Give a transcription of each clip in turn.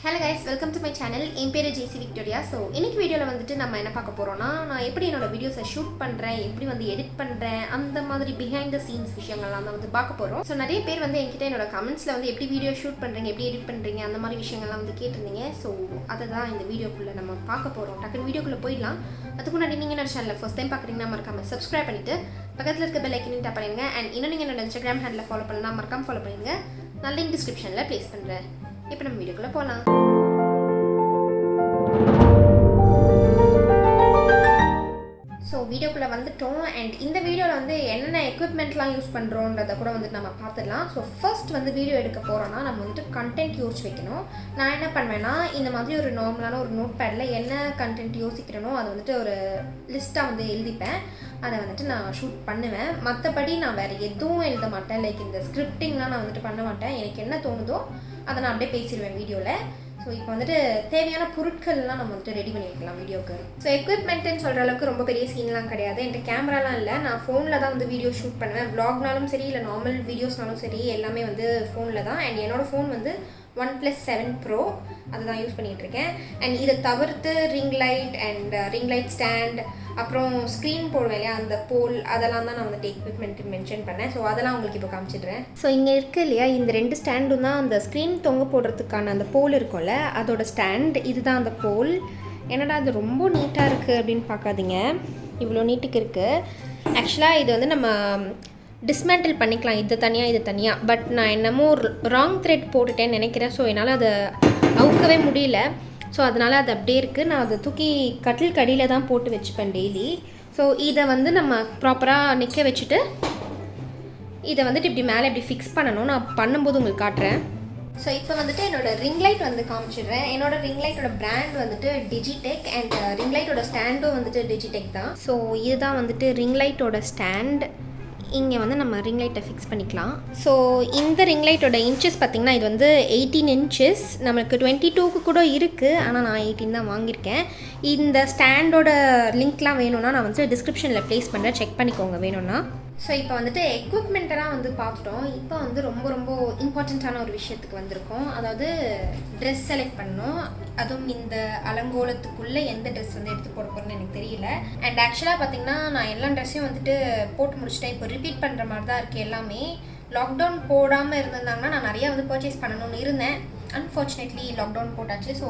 Hello guys, welcome to my channel. என் பேரு Jaicy Victoria. So இன்னைக்கு வீடியோல வந்துட்டு நம்ம என்ன பார்க்க போறோம்னா நான் எப்படி என்னோட வீடியோஸை ஷூட் பண்றேன், எப்படி வந்து எடிட் பண்றேன், அந்த மாதிரி behind the scenes விஷயங்கள்லாம் தான் வந்து பார்க்க போறோம். So நிறைய பேர் வந்து என்கிட்ட என்னோட கமெண்ட்ஸ்ல வந்து எப்படி வீடியோ ஷூட் பண்றீங்க, எப்படி எடிட் பண்றீங்க அந்த மாதிரி விஷயங்கள்லாம் வந்து கேட்டிருந்தீங்க. So அதை தான் இந்த வீடியோக்குள்ள நம்ம பார்க்க போறோம். டக்குனு வீடியோக்குள்ள போயிடலாம். அதுக்கு முன்னாடி நீங்க என்னோட சேனலை ஃபர்ஸ்ட் டைம் பார்க்குறீங்கன்னா மறக்காம சப்ஸ்கிரைப் பண்ணிட்டு பக்கத்துல இருக்க பெல் ஐக்கனையும் டேப் பண்ணுங்க. அண்ட் இன்னும் நீங்க என்னோட Instagram ஹேண்ட்ல ஃபாலோ பண்ணலாம், மறக்காம ஃபாலோ பண்ணுங்க. நான் லிங்க் டிஸ்கிரிப்ஷன்ல ப்ளேஸ் பண்றேன். இப்போ நம்ம வீடியோக்குள்ள போகலாம். ஸோ வீடியோக்குள்ளே வந்துட்டோம். அண்ட் இந்த வீடியோவில் வந்து என்னென்ன எக்யூப்மெண்ட்லாம் யூஸ் பண்ணுறோன்றதை கூட வந்துட்டு நம்ம பார்த்துடலாம். ஸோ ஃபர்ஸ்ட் வந்து வீடியோ எடுக்க போகிறோன்னா நம்ம வந்துட்டு கண்டென்ட் யோசிச்சு வைக்கணும். நான் என்ன பண்ணுவேன்னா இந்த மாதிரி ஒரு நார்மலான ஒரு நோட் பேடில் என்ன கண்டென்ட் யோசிக்கிறேனோ அதை வந்துட்டு ஒரு லிஸ்ட்டாக வந்து எழுதிப்பேன். அதை வந்துட்டு நான் ஷூட் பண்ணுவேன். மற்றபடி நான் வேறு எதுவும் எழுத மாட்டேன். லைக் இந்த ஸ்கிரிப்டிங்லாம் நான் வந்துட்டு பண்ண மாட்டேன். எனக்கு என்ன தோணுதோ அதை நான் அப்படியே பேசிடுவேன் வீடியோவில். ஸோ இப்போ வந்துட்டு தேவையான பொருட்கள்லாம் நம்ம வந்துட்டு ரெடி பண்ணி வைக்கலாம் வீடியோக்கு. ஸோ எக்யூப்மெண்ட்டுன்னு சொல்கிற அளவுக்கு ரொம்ப பெரிய சீன்லாம் கிடையாது. என்கிட்ட கேமராலாம் இல்லை. நான் ஃபோனில் தான் வந்து வீடியோ ஷூட் பண்ணுவேன். வ்ளாக்னாலும் சரி இல்லை நார்மல் வீடியோஸ்னாலும் சரி எல்லாமே வந்து ஃபோனில் தான். அண்ட் என்னோடய ஃபோன் வந்து OnePlus 7 Pro அதுதான் யூஸ் பண்ணிகிட்ருக்கேன். அண்ட் இதை தவிர்த்து ring light and ring light stand, அப்புறம் ஸ்க்ரீன் போடுவேன் இல்லையா அந்த போல், அதெல்லாம் தான் நான் வந்துட்டு எக்யூப்மெண்ட் மென்ஷன் பண்ணேன். ஸோ அதெல்லாம் உங்களுக்கு இப்போ காமிச்சிடுறேன். ஸோ இங்கே இருக்குது இல்லையா இந்த 2 ஸ்டாண்டும் தான் அந்த ஸ்க்ரீன் தொங்க போடுறதுக்கான அந்த போல் இருக்கும்ல அதோட ஸ்டாண்ட். இதுதான் அந்த போல். என்னடா அது ரொம்ப நீட்டாக இருக்குது அப்படின்னு பார்க்காதீங்க, இவ்வளோ நீட்டுக்கு இருக்குது. ஆக்சுவலாக இது வந்து நம்ம டிஸ்மேண்டில் பண்ணிக்கலாம், இது தனியாக இது தனியாக. பட் நான் என்னமோ ராங் த்ரெட் போட்டுட்டேன்னு நினைக்கிறேன். ஸோ என்னால் அதை அவுக்கவே முடியல. ஸோ அதனால் அது அப்படியே இருக்குது. நான் அதை தூக்கி கட்டில் கடியில் தான் போட்டு வச்சுப்பேன் டெய்லி. ஸோ இதை வந்து நம்ம ப்ராப்பராக நிற்க வச்சுட்டு இதை வந்துட்டு இப்படி மேலே இப்படி ஃபிக்ஸ் பண்ணணும். நான் பண்ணும்போது உங்களுக்கு காட்டுறேன். ஸோ இப்போ வந்துட்டு என்னோடய ரிங்லைட் வந்து காமிச்சிடுறேன். என்னோட ரிங்லைட்டோட பிராண்ட் வந்துட்டு டிஜிடெக் அண்ட் ரிங்லைட்டோட ஸ்டாண்டும் வந்துட்டு டிஜிடெக் தான். ஸோ இதுதான் வந்துட்டு ரிங்லைட்டோட ஸ்டாண்ட். இங்கே வந்து நம்ம ரிங் லைட்டை ஃபிக்ஸ் பண்ணிக்கலாம். ஸோ இந்த ரிங் லைட்டோட இன்ச்சஸ் பார்த்திங்கன்னா இது வந்து 18 inches. நம்மளுக்கு 22க்கு கூட இருக்குது, ஆனால் நான் 18 தான் வாங்கியிருக்கேன். இந்த ஸ்டாண்டோட லிங்க்லாம் வேணும்னா நான் வந்து டிஸ்கிரிப்ஷனில் ப்ளேஸ் பண்ணுறேன், செக் பண்ணிக்கோங்க வேணும்னா. ஸோ இப்போ வந்துட்டு எக்யூப்மெண்ட்டெல்லாம் வந்து பார்த்துட்டோம். இப்போ வந்து ரொம்ப ரொம்ப இம்பார்ட்டண்ட்டான ஒரு விஷயத்துக்கு வந்திருக்கோம். அதாவது ட்ரெஸ் செலக்ட் பண்ணணும். அதுவும் இந்த அலங்கோலத்துக்குள்ளே எந்த ட்ரெஸ் வந்து எடுத்து போட போகிறேன்னு எனக்கு தெரியல. அண்ட் ஆக்சுவலாக பார்த்திங்கன்னா நான் எல்லா ட்ரெஸ்ஸையும் வந்துட்டு போட்டு முடிச்சிட்டேன். இப்போ ரிப்பீட் பண்ணுற மாதிரி தான் இருக்குது எல்லாமே. லாக்டவுன் போடாமல் இருந்திருந்தாங்கன்னா நான் நிறையா வந்து பர்ச்சேஸ் பண்ணணும்னு இருந்தேன். அன்ஃபார்ச்சுனேட்லி லாக்டவுன் போட்டாச்சு. ஸோ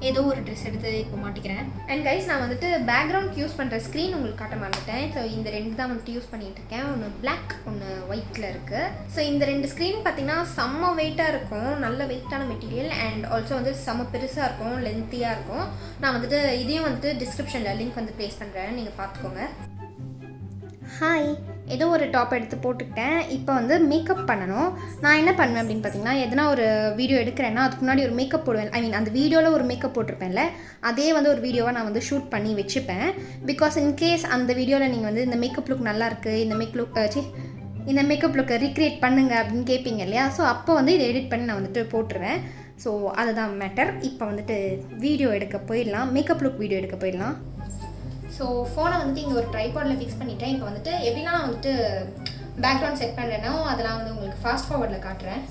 ஏதோ ஒரு ட்ரெஸ் எடுத்து இப்போ மாட்டிக்கிறேன். அண்ட் கைஸ் நான் வந்துட்டு பேக்ரவுண்ட் யூஸ் பண்ணுற ஸ்க்ரீன் உங்களுக்கு காட்ட மாட்டேன். ஸோ இந்த 2 தான் வந்துட்டு யூஸ் பண்ணிகிட்டு இருக்கேன். ஒன்று பிளாக், ஒன்று ஒயிட்டில் இருக்குது. ஸோ இந்த 2 ஸ்க்ரீன் பார்த்திங்கன்னா செம்ம வெயிட்டாக இருக்கும், நல்ல வெயிட்டான மெட்டீரியல். அண்ட் ஆல்சோ வந்து செம்ம பெருசாக இருக்கும், லென்த்தியாக இருக்கும். நான் வந்துட்டு இதையும் வந்துட்டு டிஸ்கிரிப்ஷனில் லிங்க் வந்து ப்ளேஸ் பண்ணுறேன், நீங்கள் பார்த்துக்கோங்க. ஹாய், ஏதோ ஒரு டாப் எடுத்து போட்டுக்கிட்டேன். இப்போ வந்து மேக்கப் பண்ணணும். நான் என்ன பண்ணுவேன் அப்படின்னு பார்த்தீங்கன்னா எதனா ஒரு வீடியோ எடுக்கிறேன்னா அதுக்கு முன்னாடி ஒரு மேக்கப் போடுவேன். ஐ மீன் அந்த வீடியோவில் ஒரு மேக்கப் போட்டிருப்பேன்ல அதே வந்து ஒரு வீடியோவை நான் வந்து ஷூட் பண்ணி வச்சுப்பேன். பிகாஸ் இன்கேஸ் அந்த வீடியோவில் நீங்கள் வந்து இந்த மேக்கப் லுக் நல்லாயிருக்கு, இந்த மேக்கப் லுக்கை ரீக்ரியேட் பண்ணுங்க அப்படின்னு கேட்பீங்க இல்லையா. ஸோ அப்போ வந்து இதை எடிட் பண்ணி நான் வந்துட்டு போட்டுருவேன். ஸோ அதுதான் மேட்டர். இப்போ வந்துட்டு வீடியோ எடுக்க போயிடலாம், மேக்கப் லுக் வீடியோ எடுக்க போயிடலாம். ஸோ ஃபோனை வந்துட்டு இங்கே ஒரு ட்ரைபாடில் ஃபிக்ஸ் பண்ணிட்டேன். இப்போ வந்துட்டு எப்படின்னா நான் வந்துட்டு பேக்ரவுண்ட் செட் பண்ணுறேனோ அதெல்லாம் வந்து உங்களுக்கு ஃபாஸ்ட் ஃபார்வர்டில் காட்டுறேன்.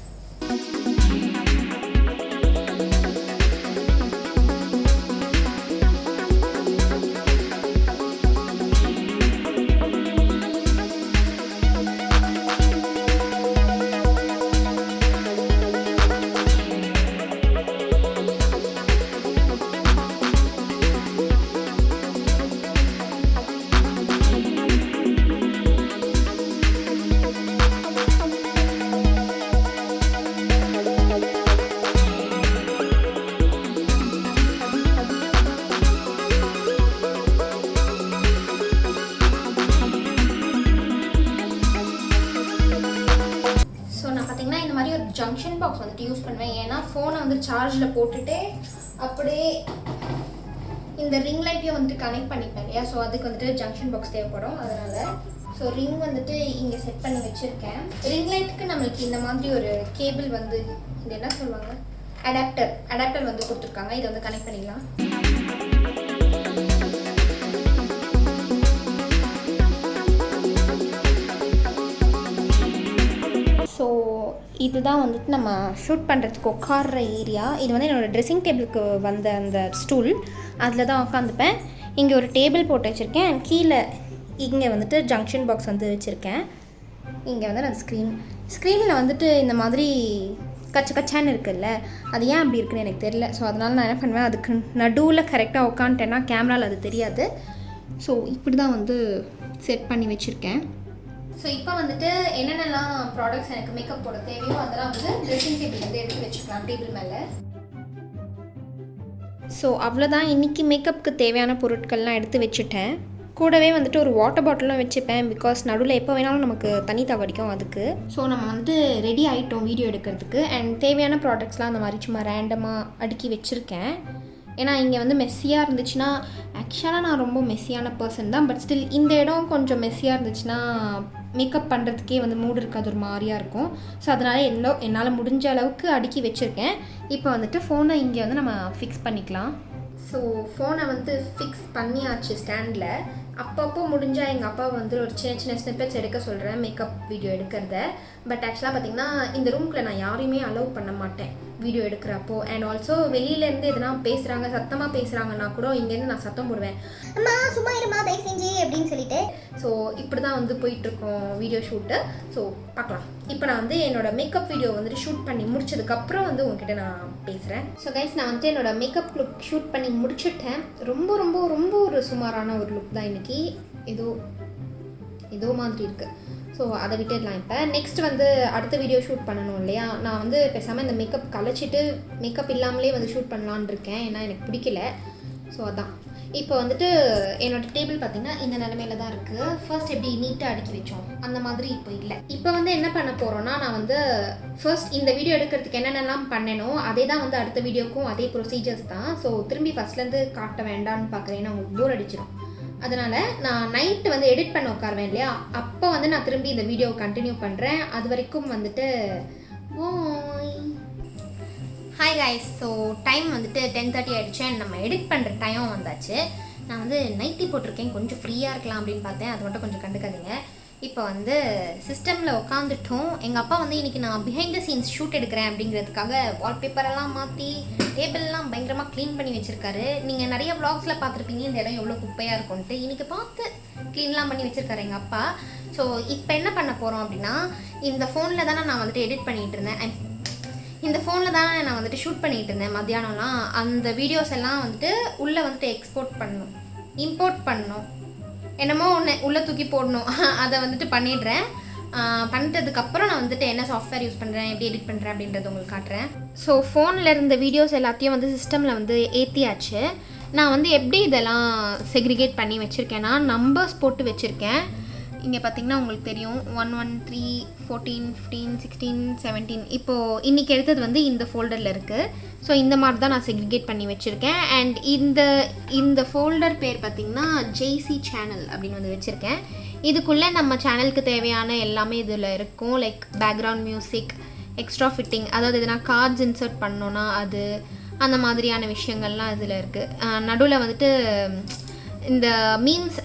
ஜங்ஷன் பாக்ஸ் வந்துட்டு யூஸ் பண்ணுவேன். ஏன்னா ஃபோனை வந்து சார்ஜில் போட்டுட்டு அப்படியே இந்த ரிங் லைட்டையும் வந்துட்டு கனெக்ட் பண்ணிப்பேன் இல்லையா. ஸோ அதுக்கு வந்துட்டு ஜங்ஷன் பாக்ஸ் தேவைப்படும். அதனால் ஸோ ரிங் வந்துட்டு இங்கே செட் பண்ணி வச்சுருக்கேன். ரிங் லைட்டுக்கு நம்மளுக்கு இந்த மாதிரி ஒரு கேபிள் வந்து இது என்ன சொல்லுவாங்க, அடாப்டர் வந்து கொடுத்துருக்காங்க. இதை வந்து கனெக்ட் பண்ணிடலாம். ஸோ இதுதான் வந்துட்டு நம்ம ஷூட் பண்ணுறதுக்கு உட்கார்ற ஏரியா. இது வந்து என்னோடய ட்ரெஸ்ஸிங் டேபிளுக்கு வந்த அந்த ஸ்டூல், அதில் தான் உட்காந்துப்பேன். இங்கே ஒரு டேபிள் போட்டு வச்சுருக்கேன் அண்ட் கீழே இங்கே வந்துட்டு ஜங்ஷன் பாக்ஸ் வந்து வச்சுருக்கேன். இங்கே வந்து நான் ஸ்க்ரீனில் வந்துட்டு இந்த மாதிரி கச்சான்னு இருக்குல்ல, அது ஏன் அப்படி இருக்குன்னு எனக்கு தெரியல. ஸோ அதனால் நான் என்ன பண்ணுவேன், அதுக்கு நடுவில் கரெக்டாக உட்காந்துட்டேன்னா கேமராவில் அது தெரியாது. ஸோ இப்படி தான் வந்து செட் பண்ணி வச்சுருக்கேன். ஸோ இப்போ வந்துட்டு என்னென்னலாம் ப்ராடக்ட்ஸ் எனக்கு மேக்கப் போட தேவையோ அதெல்லாம் வந்து ட்ரெஸ்ஸிங் டேபிள் வந்து எடுத்து வச்சுக்கலாம் டேபிள் மேலே. ஸோ அவ்வளோதான், இன்றைக்கி மேக்கப்புக்கு தேவையான பொருட்கள்லாம் எடுத்து வச்சுட்டேன். கூடவே வந்துட்டு ஒரு வாட்டர் பாட்டிலும் வச்சுப்பேன், பிகாஸ் நடுவில் எப்போ வேணாலும் நமக்கு தண்ணி தாகடிக்கும் அதுக்கு. ஸோ நம்ம வந்துட்டு ரெடி ஆகிட்டோம் வீடியோ எடுக்கிறதுக்கு. அண்ட் தேவையான ப்ராடக்ட்ஸ்லாம் அந்த மாதிரி சும்மா ரேண்டமாக அடுக்கி வச்சுருக்கேன். ஏன்னா இங்கே வந்து மெஸ்ஸியாக இருந்துச்சுன்னா, ஆக்சுவலாக நான் ரொம்ப மெஸ்ஸியான பர்சன் தான், பட் ஸ்டில் இந்த இடம் கொஞ்சம் மெஸ்ஸியாக இருந்துச்சுன்னா மேக்கப் பண்ணுறதுக்கே வந்து மூடு இருக்காது, ஒரு மாதிரியாக இருக்கும். ஸோ அதனால் என்னால் முடிஞ்ச அளவுக்கு அடுக்கி வச்சுருக்கேன். இப்போ வந்துட்டு ஃபோனை இங்கே வந்து நம்ம ஃபிக்ஸ் பண்ணிக்கலாம். ஸோ ஃபோனை வந்து ஃபிக்ஸ் பண்ணியாச்சு ஸ்டாண்டில். அப்பப்போ முடிஞ்சால் எங்கள் அப்பா வந்து ஒரு சின்ன ஸ்னிப்பெட்ஸ் எடுக்க சொல்கிறேன் மேக்கப் வீடியோ எடுக்கிறத. பட் ஆக்சுவலாக பார்த்திங்கன்னா இந்த ரூம்குள்ளே நான் யாரையுமே அலோவ் பண்ண மாட்டேன் வீடியோ எடுக்கிறப்போ. அண்ட் ஆல்சோ வெளியிலேருந்து எதுனா பேசுகிறாங்க, சத்தமாக பேசுகிறாங்கன்னா கூட இங்கேருந்து நான் சத்தம் போடுவேன், அம்மா சும்மா இருமா தயவு செஞ்சு அப்படின்னு சொல்லிட்டு. ஸோ இப்படி தான் வந்து போயிட்டுருக்கோம் வீடியோ ஷூட்டு. ஸோ பார்க்கலாம். இப்போ நான் வந்து என்னோடய மேக்கப் வீடியோ வந்துட்டு ஷூட் பண்ணி முடிச்சதுக்கப்புறம் வந்து உங்ககிட்ட நான் பேசுகிறேன். ஸோ கைஸ், நான் வந்துட்டு என்னோடய மேக்கப் லுக் ஷூட் பண்ணி முடிச்சுட்டேன். ரொம்ப ரொம்ப ரொம்ப ஒரு சுமாரான ஒரு லுக் தான் இன்றைக்கி. ஏதோ மாதிரி இருக்குது. ஸோ அதை விட்டுடலாம். இப்போ நெக்ஸ்ட் வந்து அடுத்த வீடியோ ஷூட் பண்ணணும் இல்லையா, நான் வந்து பேசாமல் இந்த மேக்கப் கலைச்சிட்டு மேக்கப் இல்லாமலே வந்து ஷூட் பண்ணலான்னு இருக்கேன். ஏன்னா எனக்கு பிடிக்கல. ஸோ அதான் இப்போ வந்துட்டு என்னோடய டேபிள் பார்த்திங்கன்னா இந்த நிலமையில தான் இருக்குது. ஃபர்ஸ்ட் எப்படி நீட்டாக அடுக்கி வச்சோம் அந்த மாதிரி இப்போ இல்லை. இப்போ வந்து என்ன பண்ண போகிறோன்னா, நான் வந்து ஃபர்ஸ்ட் இந்த வீடியோ எடுக்கிறதுக்கு என்னென்னலாம் பண்ணேனோ அதே தான் வந்து அடுத்த வீடியோக்கும் அதே ப்ரொசீஜர்ஸ் தான். ஸோ திரும்பி ஃபஸ்ட்லேருந்து காட்ட வேண்டான்னு பார்க்குறேன், ஏன்னா உங்களுக்கு போர் அடிச்சிடும். அதனால் நான் நைட்டு வந்து எடிட் பண்ண உட்காருவேன் இல்லையா, அப்போ வந்து நான் திரும்பி இந்த வீடியோவை கண்டினியூ பண்ணுறேன். அது வரைக்கும் வந்துட்டு ஹாய் கைஸ். ஸோ டைம் வந்துட்டு 10:30 ஆகிடுச்சு. நம்ம எடிட் பண்ணுற டைம் வந்தாச்சு. நான் வந்து நைட்டி போட்டிருக்கேன், கொஞ்சம் ஃப்ரீயாக இருக்கலாம் அப்படின்னு பார்த்தேன். அது மட்டும் கொஞ்சம் கண்டுக்காதீங்க. இப்போ வந்து சிஸ்டமில் உட்காந்துட்டோம். எங்கள் அப்பா வந்து இன்றைக்கி நான் பிஹைண்ட் த சீன்ஸ் ஷூட் எடுக்கிறேன் அப்படிங்கிறதுக்காக வால்பேப்பரெல்லாம் மாற்றி டேபிள்லாம் பயங்கரமாக க்ளீன் பண்ணி வச்சுருக்காரு. நீங்கள் நிறைய வ்ளாக்ஸில் பார்த்துருப்பீங்க இந்த இடம் எவ்வளோ குப்பையாக இருக்கும்ன்ட்டு. இன்றைக்கி பார்த்து க்ளீன்லாம் பண்ணி வச்சுருக்காரு எங்கள் அப்பா. ஸோ இப்போ என்ன பண்ண போகிறோம் அப்படின்னா, இந்த ஃபோனில் தானே நான் வந்துட்டு எடிட் பண்ணிகிட்டு இருந்தேன், இந்த ஃபோனில் தானே நான் வந்துட்டு ஷூட் பண்ணிகிட்டு இருந்தேன் மத்தியானம்லாம். அந்த வீடியோஸ் எல்லாம் வந்துட்டு உள்ளே வந்துட்டு எக்ஸ்போர்ட் பண்ணணும், இம்போர்ட் பண்ணணும், என்னமோ ஒன்று உள்ளே தூக்கி போடணும். அதை வந்துட்டு பண்ணிடுறேன். பண்ணிட்டதுக்கப்புறம் நான் வந்துட்டு என்ன சாஃப்ட்வேர் யூஸ் பண்ணுறேன், எப்படி எடிட் பண்ணுறேன் அப்படின்றத உங்களுக்கு காட்டுறேன். ஸோ ஃபோனில் இருந்த வீடியோஸ் எல்லாத்தையும் வந்து சிஸ்டமில் வந்து ஏற்றியாச்சு. நான் வந்து எப்படி இதெல்லாம் செக்ரிகேட் பண்ணி வச்சுருக்கேன்னா, நம்பர்ஸ் போட்டு வச்சுருக்கேன். இங்கே பார்த்திங்கன்னா உங்களுக்கு தெரியும் 1, 1, 3, 14, 15, 16, 17. இப்போது இன்றைக்கி எடுத்தது வந்து இந்த ஃபோல்டரில் இருக்குது. ஸோ இந்த மாதிரி தான் நான் செக்ரிகேட் பண்ணி வச்சுருக்கேன். அண்ட் இந்த ஃபோல்டர் பேர் பார்த்திங்கன்னா ஜெய்சி சேனல் அப்படின்னு வந்து வச்சுருக்கேன். இதுக்குள்ளே நம்ம சேனலுக்கு தேவையான எல்லாமே இதில் இருக்கும். Like background music, extra fitting, அதாவது எதுனா கார்ட்ஸ் இன்சர்ட் பண்ணோன்னா அது, அந்த மாதிரியான விஷயங்கள்லாம் இதில் இருக்குது. நடுவில் வந்துட்டு இந்த மீம்ஸ்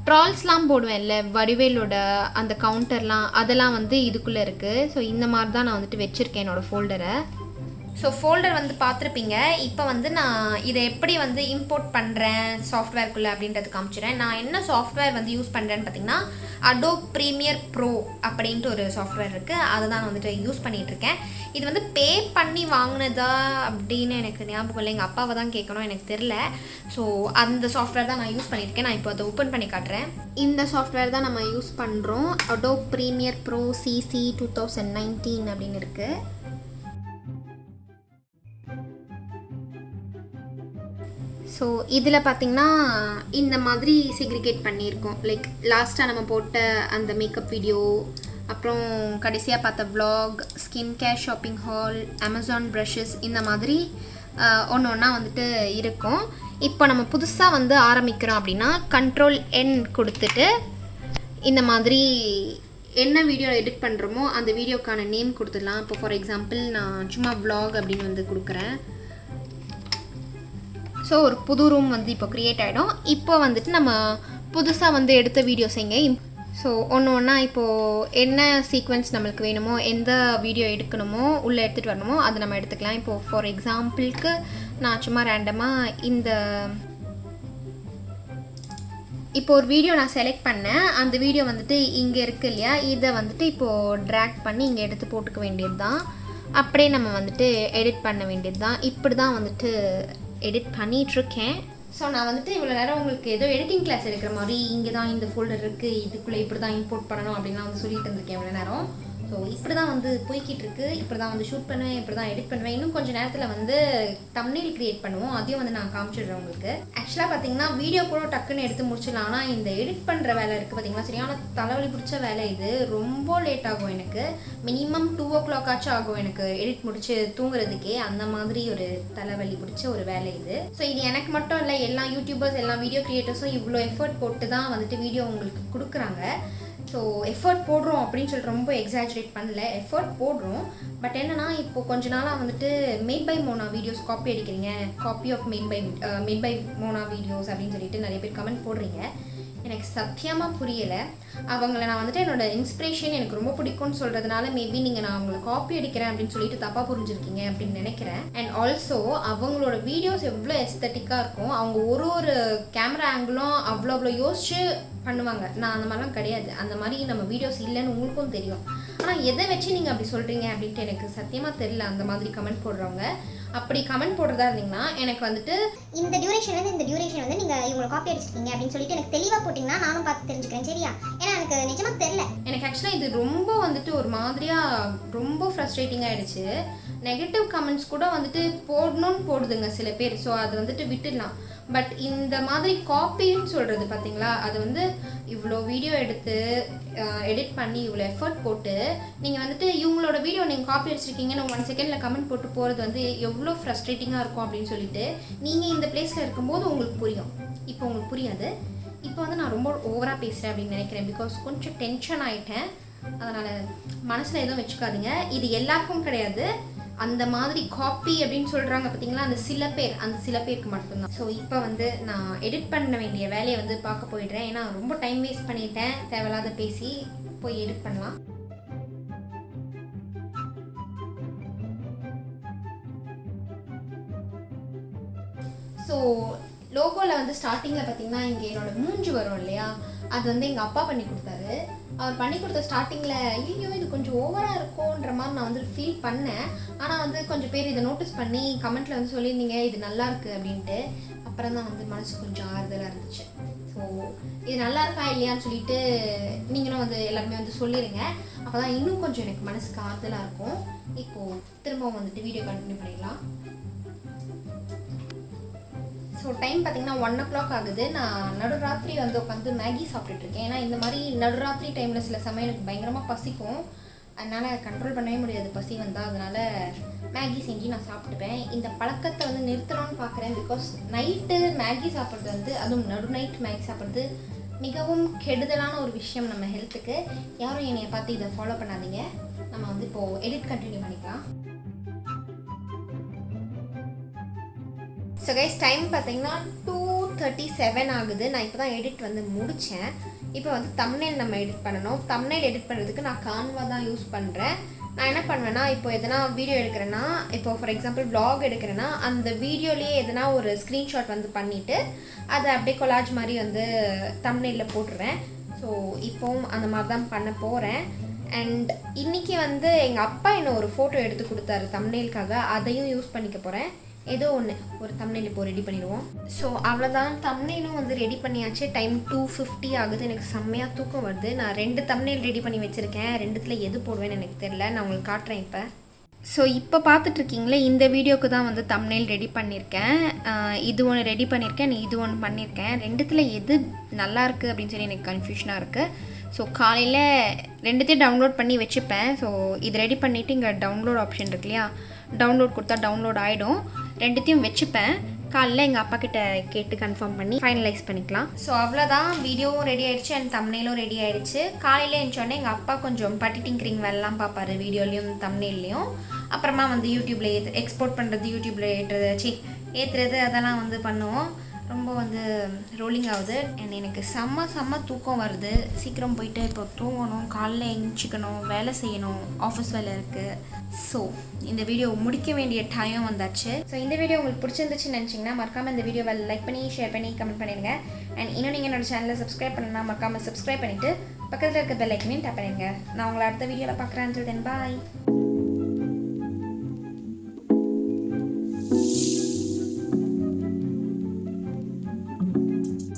ட்ரால்ஸ்லாம் போடுவேன்ல, வடிவேலோட அந்த கவுண்டர்லாம், அதெல்லாம் வந்து இதுக்குள்ளே இருக்குது. ஸோ இந்த மாதிரி தான் நான் வந்துட்டு வச்சுருக்கேன் என்னோடய ஃபோல்டரை. ஸோ ஃபோல்டர் வந்து பார்த்துருப்பீங்க. இப்போ வந்து நான் இதை எப்படி வந்து இம்போர்ட் பண்ணுறேன் சாஃப்ட்வேர்க்குள்ளே அப்படின்றது காமிச்சிடுறேன். நான் என்ன சாஃப்ட்வேர் வந்து யூஸ் பண்ணுறேன்னு பார்த்தீங்கன்னா, அடோப் ப்ரீமியர் ப்ரோ அப்படின்ட்டு ஒரு சாஃப்ட்வேர் இருக்குது. அதை தான் வந்துட்டு யூஸ் பண்ணிகிட்ருக்கேன். இது வந்து பே பண்ணி வாங்கினதா அப்படின்னு எனக்கு ஞாபகம் இல்லை, எங்கள் அப்பாவை தான் கேட்கணும், எனக்கு தெரில. ஸோ அந்த சாஃப்ட்வேர் தான் நான் யூஸ் பண்ணியிருக்கேன். நான் இப்போ அதை ஓப்பன் பண்ணி காட்டுறேன். இந்த சாஃப்ட்வேர் தான் நம்ம யூஸ் பண்ணுறோம். அடோப் ப்ரீமியர் ப்ரோ CC 2019 அப்படின்னு இருக்குது. ஸோ இதில் பார்த்திங்கன்னா இந்த மாதிரி செக்ரிகேட் பண்ணியிருக்கோம். லைக் லாஸ்ட்டாக நம்ம போட்ட அந்த மேக்கப் வீடியோ, அப்புறம் கடைசியாக பார்த்த vlog, skin care shopping hall, Amazon brushes, இந்த மாதிரி ஒன்று ஒன்றா வந்துட்டு இருக்கும். இப்போ நம்ம புதுசாக வந்து ஆரம்பிக்கிறோம் அப்படின்னா Ctrl+N கொடுத்துட்டு இந்த மாதிரி என்ன வீடியோ எடிட் பண்ணுறோமோ அந்த வீடியோக்கான நேம் கொடுத்துடலாம். இப்போ ஃபார் எக்ஸாம்பிள் நான் சும்மா vlog அப்படின்னு வந்து கொடுக்குறேன். ஸோ ஒரு புது ரூம் வந்து இப்போ க்ரியேட் ஆகிடும். இப்போ வந்துட்டு நம்ம புதுசாக வந்து எடுத்த வீடியோஸ் இங்கே ஸோ ஒன்று ஒன்றா இப்போது என்ன சீக்வென்ஸ் நம்மளுக்கு வேணுமோ, எந்த வீடியோ எடுக்கணுமோ உள்ளே எடுத்துகிட்டு வரணுமோ அதை நம்ம எடுத்துக்கலாம். இப்போது ஃபார் எக்ஸாம்பிளுக்கு நான் சும்மா ரேண்டமாக இப்போ ஒரு வீடியோ நான் செலக்ட் பண்ணேன். அந்த வீடியோ வந்துட்டு இங்கே இருக்குது இல்லையா, இதை வந்துட்டு இப்போது ட்ராக் பண்ணி இங்கே எடுத்து போட்டுக்க வேண்டியது தான். அப்படியே நம்ம வந்துட்டு எடிட் பண்ண வேண்டியது தான். இப்படி தான் வந்துட்டு எடிட் பண்ணிகிட்ருக்கேன். ஸோ நான் வந்துட்டு இவ்வளோ நேரம் உங்களுக்கு ஏதோ எடிட்டிங் கிளாஸ் எடுக்கிற மாதிரி இங்கே தான் இந்த ஃபோல்டர் இருக்குது, இதுக்குள்ளே இப்படி தான் இம்போர்ட் பண்ணணும் அப்படின்லாம் வந்து சொல்லிட்டு இருந்திருக்கேன் இவ்வளோ நேரம். ஸோ இப்படி தான் வந்து போய்கிட்டு இருக்கு. இப்படி தான் வந்து ஷூட் பண்ணுவேன், இப்படி தான் எடிட் பண்ணுவேன். இன்னும் கொஞ்சம் நேரத்தில் வந்து தம்ப்நெயில் க்ரியேட் பண்ணுவோம், அதையும் வந்து நான் காமிச்சிடுறேன் உங்களுக்கு. ஆக்சுவலாக பார்த்தீங்கன்னா வீடியோ கூட டக்குன்னு எடுத்து முடிச்சிடலாம். ஆனால் இந்த எடிட் பண்ணுற வேலை இருக்குது பார்த்தீங்கன்னா, சரியான தலைவலி பிடிச்ச வேலை இது. ரொம்ப லேட் ஆகும் எனக்கு. மினிமம் 2 o'clock ஆச்சும் ஆகும் எனக்கு எடிட் முடிச்சு தூங்குறதுக்கே. அந்த மாதிரி ஒரு தலைவலி பிடிச்ச ஒரு வேலை இது. ஸோ இது எனக்கு மட்டும் இல்லை, எல்லா யூடியூபர்ஸ் எல்லா வீடியோ க்ரியேட்டர்ஸும் இவ்வளோ எஃபர்ட் போட்டு தான் வந்துட்டு வீடியோ உங்களுக்கு கொடுக்குறாங்க. ஸோ எஃபர்ட் போடுறோம் அப்படின்னு சொல்லிட்டு ரொம்ப எக்ஸாஜரேட் பண்ணல, எஃபர்ட் போடுறோம். பட் என்னென்னா இப்போ கொஞ்ச நாளாக வந்துட்டு made by Mona videos copy அடிக்கிறீங்க, copy of made by Mona videos அப்படின்னு சொல்லிட்டு நிறைய பேர் கமெண்ட் போடுறீங்க. எனக்கு சத்தியமாக புரியலை. அவங்கள நான் வந்துட்டு என்னோடய இன்ஸ்பிரேஷன் எனக்கு ரொம்ப பிடிக்கும்னு சொல்கிறதுனால மேபி நீங்கள் நான் அவங்களை காப்பி அடிக்கிறேன் அப்படின்னு சொல்லிட்டு தப்பாக புரிஞ்சுருக்கீங்க அப்படின்னு நினைக்கிறேன். அண்ட் ஆல்சோ அவங்களோட வீடியோஸ் எவ்வளோ எஸ்தட்டிக்காக இருக்கும், அவங்க ஒரு கேமரா ஆங்கிளும் அவ்வளோ யோசிச்சு பண்ணுவாங்க. நான் அந்த மாதிரிலாம் கிடையாது. அந்த மாதிரி நம்ம வீடியோஸ் இல்லைன்னு உங்களுக்கும் தெரியும். ஆனால் எதை வச்சு நீங்கள் அப்படி சொல்கிறீங்க அப்படின்ட்டு எனக்கு சத்தியமாக தெரியல. அந்த மாதிரி கமெண்ட் போடுறவங்க அப்படி கமெண்ட் போடுறதா இருந்தீங்கன்னா எனக்கு வந்துட்டு இந்த டியூரேஷன் வந்து நீங்கள் இவங்களை காப்பி அடிச்சிருக்கீங்க அப்படின்னு சொல்லிட்டு எனக்கு தெளிவாக போட்டிங்கன்னா நானும் பார்த்து தெரிஞ்சுக்கிறேன், சரியா? ஏன்னா எனக்கு நிஜமாக தெரியல. எனக்கு ஆக்சுவலாக இது ரொம்ப வந்துட்டு ஒரு மாதிரியாக ரொம்ப ஃப்ரஸ்ட்ரேட்டிங் ஆகிடுச்சு. நெகட்டிவ் கமெண்ட்ஸ் கூட வந்துட்டு போடணும்னு போடுதுங்க சில பேர். ஸோ அதை வந்துட்டு விட்டுடலாம். பட் இந்த மாதிரி காப்பின்னு சொல்கிறது பார்த்தீங்களா, அது வந்து இவ்வளோ வீடியோ எடுத்து எடிட் பண்ணி இவ்வளோ எஃபர்ட் போட்டு நீங்கள் வந்துட்டு இவங்களோட வீடியோ நீங்கள் காப்பி அடிச்சிருக்கீங்கன்னு 1 செகண்டில் கமெண்ட் போட்டு போகிறது வந்து எவ்வளோ ஃப்ரஸ்ட்ரேட்டிங்காக இருக்கும் அப்படின்னு சொல்லிட்டு நீங்கள் இந்த பிளேஸில் இருக்கும்போது உங்களுக்கு புரியும். இப்போ உங்களுக்கு புரியாது. இப்போ வந்து நான் ரொம்ப ஓவராக பேசுகிறேன் அப்படின்னு நினைக்கிறேன். பிகாஸ் கொஞ்சம் டென்ஷன் ஆகிட்டேன். அதனால் மனசில் எதுவும் வச்சுக்காதீங்க. இது எல்லாருக்கும் கிடையாது. அந்த மாதிரி காப்பி அப்படின்னு சொல்கிறாங்க பார்த்தீங்களா, அந்த சில பேருக்கு மட்டும்தான். ஸோ இப்போ வந்து நான் எடிட் பண்ண வேண்டிய வேலையை வந்து பார்க்க போயிடுறேன். ஏன்னா ரொம்ப டைம் வேஸ்ட் பண்ணிட்டேன் தேவையில்லாத பேசி. போய் எடிட் பண்ணலாம். ஸோ லோகோவில் வந்து ஸ்டார்டிங்கில் பார்த்தீங்கன்னா இங்கே என்னோடய மூஞ்சி வரும் இல்லையா, அது வந்து எங்கள் அப்பா பண்ணி கொடுத்தாரு. அவர் பண்ணி கொடுத்த ஸ்டார்டிங்கில் ஐயோ இது கொஞ்சம் ஓவராக இருக்கும்ன்ற மாதிரி நான் வந்து ஃபீல் பண்ணேன். ஆனால் வந்து கொஞ்சம் பேர் இதை நோட்டீஸ் பண்ணி கமெண்ட்டில் வந்து சொல்லியிருந்தீங்க இது நல்லா இருக்குது அப்படின்ட்டு. அப்புறம் தான் வந்து மனசு கொஞ்சம் ஆறுதலாக இருந்துச்சு. ஸோ இது நல்லா இருக்கா இல்லையான்னு சொல்லிட்டு நீங்களும் வந்து எல்லாருமே வந்து சொல்லிடுங்க. அப்போ தான் இன்னும் கொஞ்சம் எனக்கு மனசுக்கு ஆறுதலாக இருக்கும். இப்போது திரும்பவும் வந்துட்டு வீடியோ கண்டினியூ பண்ணிடலாம். ஸோ டைம் பார்த்திங்கன்னா 1 o'clock ஆகுது. நான் நடுராத்திரி வந்து உட்காந்து மேகி சாப்பிட்டுட்ருக்கேன். ஏன்னா இந்த மாதிரி நடுராத்திரி டைமில் சில சமயம் எனக்கு பயங்கரமாக பசிக்கும். அதனால் கண்ட்ரோல் பண்ணவே முடியாது பசி வந்தால். அதனால் மேகி செஞ்சு நான் சாப்பிட்டுப்பேன். இந்த பழக்கத்தை வந்து நிறுத்தணும்னு பார்க்குறேன். பிகாஸ் நைட்டு மேகி சாப்பிட்றது வந்து, அதுவும் நடு நைட் மேகி சாப்பிட்றது மிகவும் கெடுதலான ஒரு விஷயம் நம்ம ஹெல்த்துக்கு. யாரும் என்னையை பார்த்து இதை ஃபாலோ பண்ணாதீங்க. நம்ம வந்து இப்போது எடிட் கண்டினியூ பண்ணிக்கலாம். ஸோ கைஸ் டைம் பார்த்தீங்கன்னா 2:37 ஆகுது. நான் இப்போ தான் எடிட் வந்து முடித்தேன். இப்போ வந்து தம்ப்நெயில் நம்ம எடிட் பண்ணணும். தம்ப்நெயில் எடிட் பண்ணுறதுக்கு நான் கான்வா தான் யூஸ் பண்ணுறேன். நான் என்ன பண்ணுவேன்னா, இப்போ எதனா வீடியோ எடுக்கிறேன்னா, இப்போ ஃபார் எக்ஸாம்பிள் vlog எடுக்கிறேன்னா அந்த வீடியோலேயே எதனா ஒரு ஸ்க்ரீன்ஷாட் வந்து பண்ணிவிட்டு அதை அப்படியே கொலாஜ் மாதிரி வந்து தம்ப்நெயிலில் போட்டுருவேன். ஸோ இப்போவும் அந்த மாதிரி தான் பண்ண போகிறேன். அண்ட் இன்றைக்கி வந்து எங்கள் அப்பா என்ன ஒரு ஃபோட்டோ எடுத்து கொடுத்தாரு தம்ப்நெயிலுக்காக. அதையும் யூஸ் பண்ணிக்க போகிறேன். ஏதோ ஒரு தம்ப்நெயில் இப்போ ரெடி பண்ணிடுவோம். ஸோ அவ்வளோதான், தம்ப்நெயிலும் வந்து ரெடி பண்ணியாச்சு. டைம் 2:50 ஆகுது. எனக்கு செம்மையாக தூக்கம் வருது. நான் 2 தம்ப்நெயில் ரெடி பண்ணி வச்சுருக்கேன். 2த்துல எது போடுவேன்னு எனக்கு தெரியல. நான் உங்களுக்கு காட்டுறேன் இப்போ. ஸோ இப்போ பார்த்துட்ருக்கீங்களே, இந்த வீடியோக்கு தான் வந்து தம்ப்நெயில் ரெடி பண்ணியிருக்கேன். இது ஒன்று ரெடி பண்ணியிருக்கேன், இது ஒன்று பண்ணியிருக்கேன். 2த்துல எது நல்லா இருக்குது அப்படின்னு சொல்லி எனக்கு கன்ஃபியூஷனாக இருக்குது. ஸோ காலையில் 2த்தையும் டவுன்லோட் பண்ணி வச்சுப்பேன். ஸோ இது ரெடி பண்ணிவிட்டு இங்கே டவுன்லோட் ஆப்ஷன் இருக்கு இல்லையா, டவுன்லோட் கொடுத்தா டவுன்லோட் ஆகிடும். 2த்தையும் வச்சுப்பேன். காலையில் எங்கள் அப்பா கிட்ட கேட்டு கன்ஃபார்ம் பண்ணி ஃபைனலைஸ் பண்ணிக்கலாம். ஸோ அவ்வளோதான், வீடியோவும் ரெடி ஆகிடுச்சு அண்ட் தம்ப்நெயிலும் ரெடி ஆகிடுச்சு. காலையில் எழுந்தோடனே எங்கள் அப்பா கொஞ்சம் பட்டி டிங்கரிங் வேலைலாம் பார்ப்பாரு, வீடியோலையும் தம்ப்நெயிலையும். அப்புறமா வந்து யூடியூப்பில் எக்ஸ்போர்ட் பண்ணுறது, யூடியூப்பில் ஏற்றுறது அதெல்லாம் வந்து பண்ணுவோம். ரொம்ப வந்து ரோலிங் ஆகுது அண்ட் எனக்கு செம்ம தூக்கம் வருது. சீக்கிரம் போயிட்டு இப்போ தூங்கணும், காலைல எழுந்திரிச்சிக்கணும், வேலை செய்யணும், ஆஃபீஸ் வேலை இருக்குது. ஸோ இந்த வீடியோ முடிக்க வேண்டிய டைம் வந்தாச்சு. ஸோ இந்த வீடியோ உங்களுக்கு பிடிச்சிருந்துச்சுன்னு நினச்சிங்கன்னா மறக்காமல் இந்த வீடியோவை லைக் பண்ணி ஷேர் பண்ணி கமெண்ட் பண்ணிடுங்க. அண்ட் இன்னும் நீங்கள் என்னோட சேனலை சப்ஸ்கிரைப் பண்ணணும்னா மறக்காமல் சப்ஸ்கிரைப் பண்ணிவிட்டு பக்கத்தில் இருக்க பெல் ஐக்கனையும் டேப் பண்ணிடுங்க. நான் உங்களை அடுத்த வீடியோவில் பார்க்குறேன். until then bye.